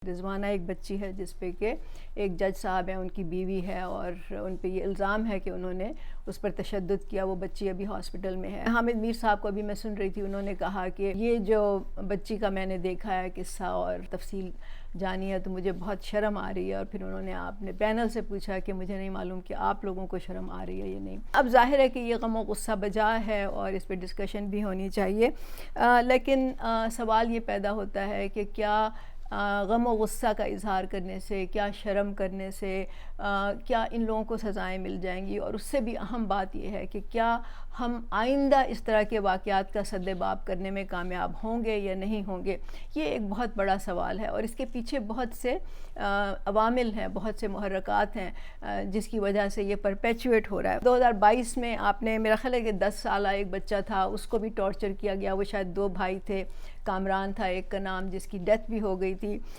रिजवाना एक बच्ची है जिस पे कि एक जज साहब हैं, उनकी बीवी है और उन पे ये इल्ज़ाम है कि उन्होंने उस पर तशद्दुद किया। वो बच्ची अभी हॉस्पिटल में है। हामिद मीर साहब को अभी मैं सुन रही थी, उन्होंने कहा कि ये जो बच्ची का मैंने देखा है किस्सा और तफसील जानी है तो मुझे बहुत शर्म आ रही है। और फिर उन्होंने आपने पैनल से पूछा कि मुझे नहीं मालूम कि आप लोगों को शर्म आ रही है या नहीं। अब जाहिर है कि ये गम और गुस्सा बजा है और इस पर डिस्कशन भी होनी चाहिए, लेकिन सवाल ये पैदा होता है कि क्या गम और गुस्सा का इज़हार करने से, क्या शर्म करने से क्या इन लोगों को सज़ाएं मिल जाएंगी। और उससे भी अहम बात यह है कि क्या हम आइंदा इस तरह के वाक़यात का सद्देबाब करने में कामयाब होंगे या नहीं होंगे। ये एक बहुत बड़ा सवाल है और इसके पीछे बहुत से अवामिल हैं, बहुत से मुहर्रकात हैं जिसकी वजह से ये परपेचुएट हो रहा है। 2022 में आपने, मेरा ख्याल है कि 10 साल एक बच्चा था, उसको भी टॉर्चर किया गया। वो शायद 2 भाई थे, कामरान था एक का नाम, जिसकी डेथ भी हो गई थी।